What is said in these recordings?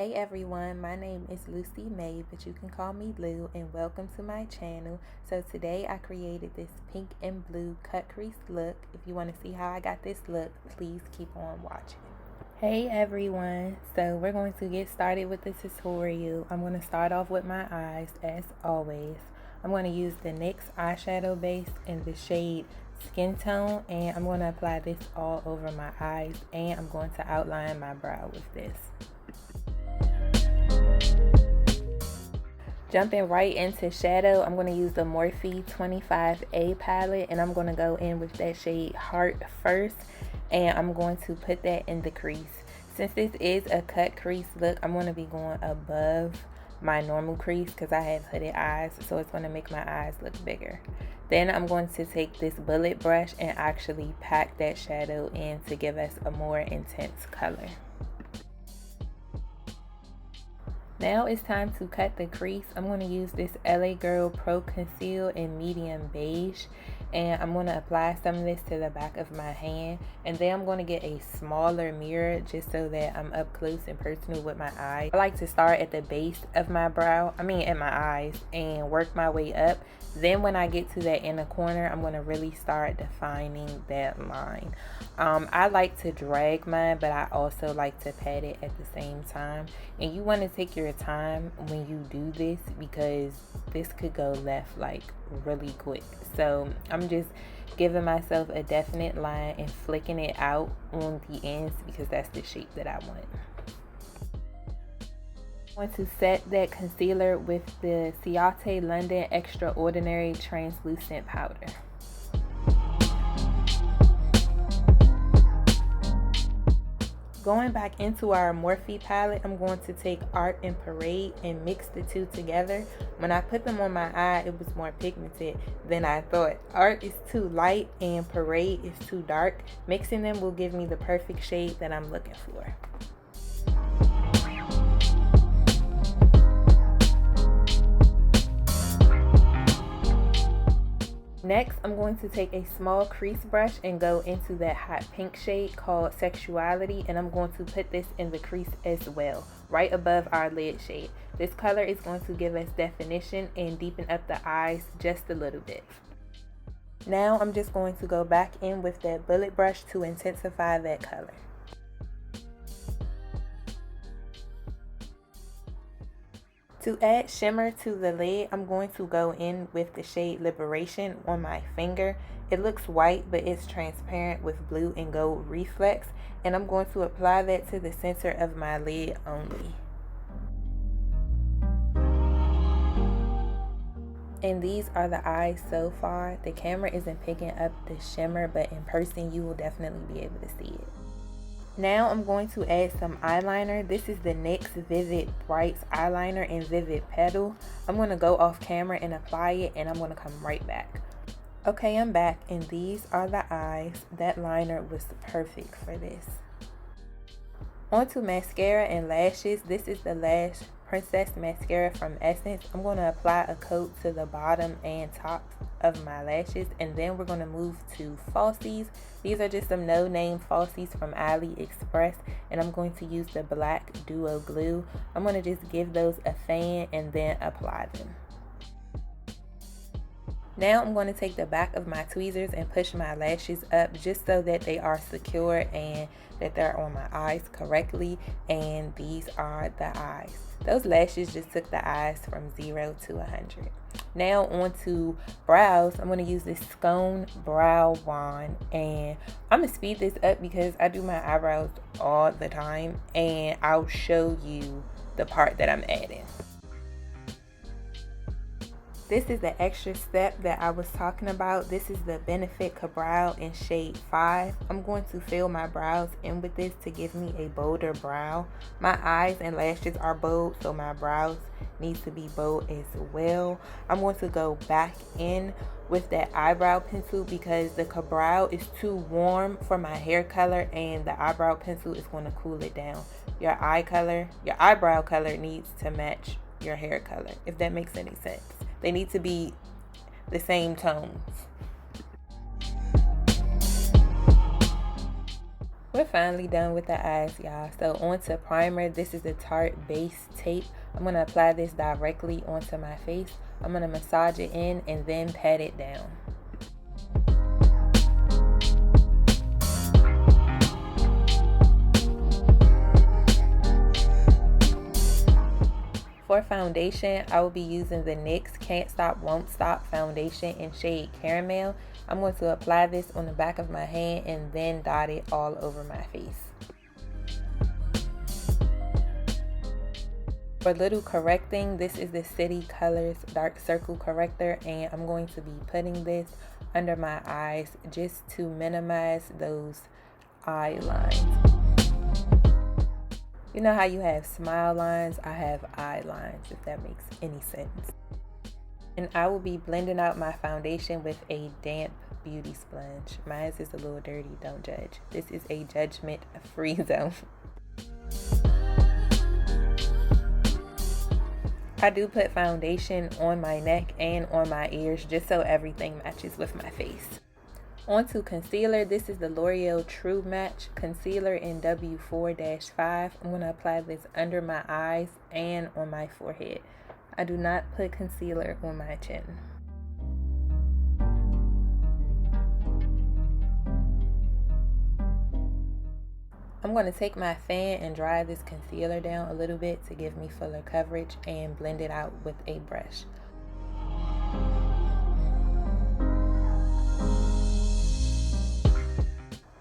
Hey everyone, my name is Lucy May, but you can call me Lou, and welcome to my channel. So today I created this pink and blue cut crease look. If you want to see how I got this look, please keep on watching. Hey everyone, so we're going to get started with the tutorial. I'm going to start off with my eyes as always. I'm going to use the NYX eyeshadow base in the shade Skin Tone, and I'm going to apply this all over my eyes, and I'm going to outline my brow with this. Jumping right into shadow, I'm going to use the Morphe 25A palette, and I'm going to go in with that shade Heart first, and I'm going to put that in the crease. Since this is a cut crease look, I'm going to be going above my normal crease because I have hooded eyes, so it's going to make my eyes look bigger. Then I'm going to take this bullet brush and actually pack that shadow in to give us a more intense color. Now it's time to cut the crease. I'm going to use this LA Girl Pro Conceal in medium beige, and I'm going to apply some of this to the back of my hand, and then I'm going to get a smaller mirror just so that I'm up close and personal with my eyes. I like to start at the base of my brow, at my eyes, and work my way up. Then when I get to that inner corner, I'm going to really start defining that line. I like to drag mine, but I also like to pat it at the same time. And you want to take your time when you do this because this could go left like really quick. So I'm just giving myself a definite line and flicking it out on the ends because that's the shape that I want. I'm going to set that concealer with the Ciate London Extraordinary Translucent Powder. Going back into our Morphe palette, I'm going to take Art and Parade and mix the two together. When I put them on my eye, it was more pigmented than I thought. Art is too light and Parade is too dark. Mixing them will give me the perfect shade that I'm looking for. Next, I'm going to take a small crease brush and go into that hot pink shade called Sexuality, and I'm going to put this in the crease as well, right above our lid shade. This color is going to give us definition and deepen up the eyes just a little bit. Now I'm just going to go back in with that bullet brush to intensify that color. To add shimmer to the lid, I'm going to go in with the shade Liberation on my finger. It looks white, but it's transparent with blue and gold reflex, and I'm going to apply that to the center of my lid only. And these are the eyes so far. The camera isn't picking up the shimmer, but in person you will definitely be able to see it. Now I'm going to add some eyeliner. This is the NYX Vivid Brights eyeliner in Vivid Petal. I'm going to go off camera and apply it, and I'm going to come right back. Okay, I'm back, and these are the eyes. That liner was perfect for this. On to mascara and lashes. This is the Lash Princess Mascara from Essence. I'm going to apply a coat to the bottom and top of my lashes, and then we're going to move to falsies. These are just some no-name falsies from AliExpress, and I'm going to use the black duo glue. I'm going to just give those a fan and then apply them. Now I'm going to take the back of my tweezers and push my lashes up just so that they are secure and that they're on my eyes correctly, and these are the eyes. Those lashes just took the eyes from 0 to 100. Now on to brows. I'm going to use this Scone Brow Wand, and I'm going to speed this up because I do my eyebrows all the time, and I'll show you the part that I'm adding. This is the extra step that I was talking about. This is the Benefit Ka-Brow in shade 5. I'm going to fill my brows in with this to give me a bolder brow. My eyes and lashes are bold, so my brows need to be bold as well. I'm going to go back in with that eyebrow pencil because the Ka-Brow is too warm for my hair color, and the eyebrow pencil is going to cool it down. Your eyebrow color needs to match your hair color, if that makes any sense. They need to be the same tones. We're finally done with the eyes, y'all. So on to primer. This is the Tarte Base Tape. I'm going to apply this directly onto my face. I'm going to massage it in and then pat it down. For foundation, I will be using the NYX Can't Stop Won't Stop foundation in shade Caramel. I'm going to apply this on the back of my hand and then dot it all over my face. For little correcting, this is the City Colors Dark Circle Corrector, and I'm going to be putting this under my eyes just to minimize those eye lines. You know how you have smile lines? I have eye lines, if that makes any sense. And I will be blending out my foundation with a damp beauty sponge. Mine is a little dirty, don't judge. This is a judgment-free zone. I do put foundation on my neck and on my ears just so everything matches with my face. On to concealer. This is the L'Oreal True Match Concealer in W4-5. I'm going to apply this under my eyes and on my forehead. I do not put concealer on my chin. I'm going to take my fan and dry this concealer down a little bit to give me fuller coverage and blend it out with a brush.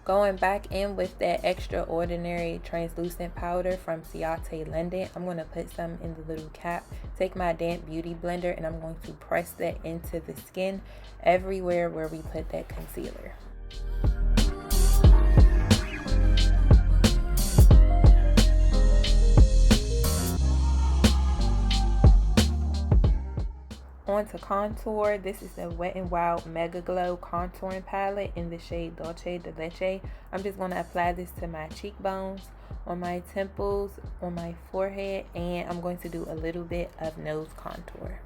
Going back in with that Extraordinary translucent powder from Ciate London, I'm going to put some in the little cap. Take my damp beauty blender and I'm going to press that into the skin everywhere where we put that concealer. On to contour. This is the Wet n Wild Mega Glow contouring palette in the shade Dolce de Leche. I'm just going to apply this to my cheekbones, on my temples, on my forehead, and I'm going to do a little bit of nose contour.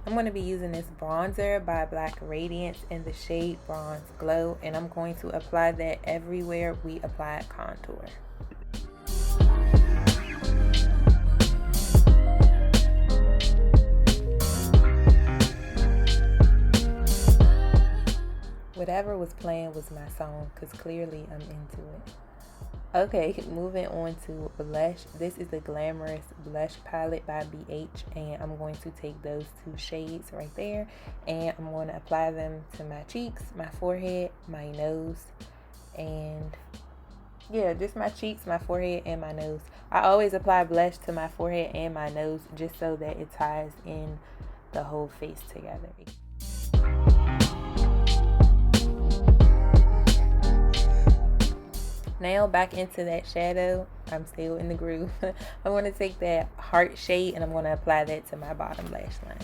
I'm going to be using this bronzer by Black Radiance in the shade Bronze Glow, and I'm going to apply that everywhere we apply contour. Whatever was playing was my song, because clearly I'm into it. Okay, moving on to blush. This is the Glamorous Blush Palette by BH, and I'm going to take those two shades right there, and I'm going to apply them to my cheeks, my forehead, my nose, and yeah, just my cheeks, my forehead, and my nose. I always apply blush to my forehead and my nose just so that it ties in the whole face together. Now back into that shadow. I'm still in the groove. I'm going to take that heart shade and I'm going to apply that to my bottom lash line.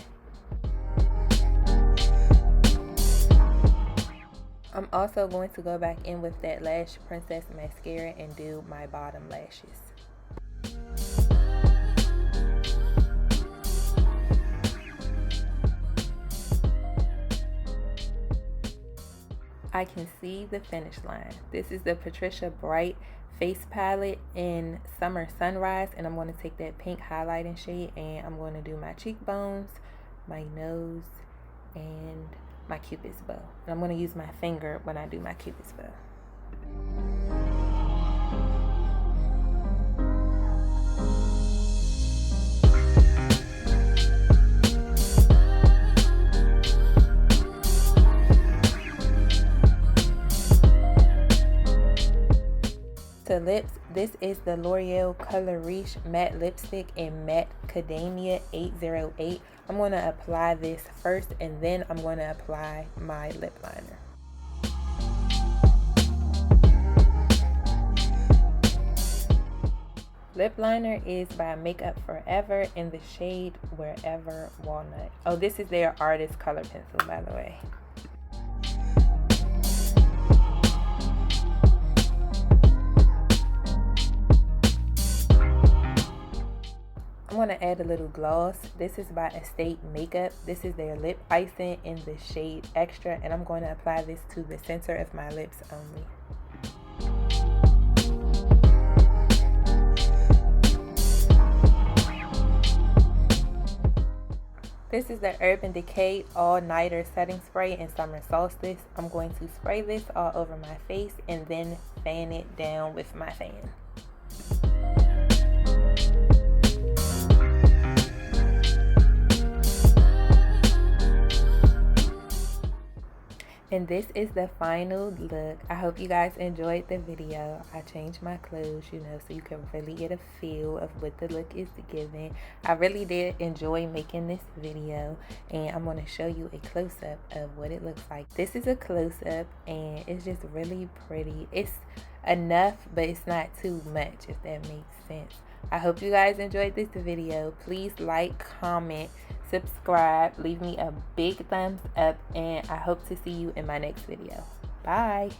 I'm also going to go back in with that Lash Princess mascara and do my bottom lashes. I can see the finish line. This is the Patricia Bright Face Palette in Summer Sunrise, and I'm going to take that pink highlighting shade and I'm going to do my cheekbones, my nose, and my Cupid's bow. And I'm going to use my finger when I do my Cupid's bow. To lips, this is the L'Oreal Color Riche Matte Lipstick in Matte Macadamia 808. I'm going to apply this first and then I'm going to apply my lip liner. lip liner is by Makeup Forever in the shade Wherever Walnut. Oh, this is their artist color pencil, by the way. I'm going to add a little gloss. This is by Estate Makeup. This is their lip icing in the shade Extra, and I'm going to apply this to the center of my lips only. This is the Urban Decay All Nighter Setting Spray in Summer Solstice. I'm going to spray this all over my face and then fan it down with my fan. And this is the final look. I hope you guys enjoyed the video. I changed my clothes, you know, so you can really get a feel of what the look is giving. I really did enjoy making this video, and I'm going to show you a close-up of what it looks like. This is a close-up, and it's just really pretty. It's enough, but it's not too much, if that makes sense. I hope you guys enjoyed this video. Please like, comment, subscribe, leave me a big thumbs up, and I hope to see you in my next video. Bye.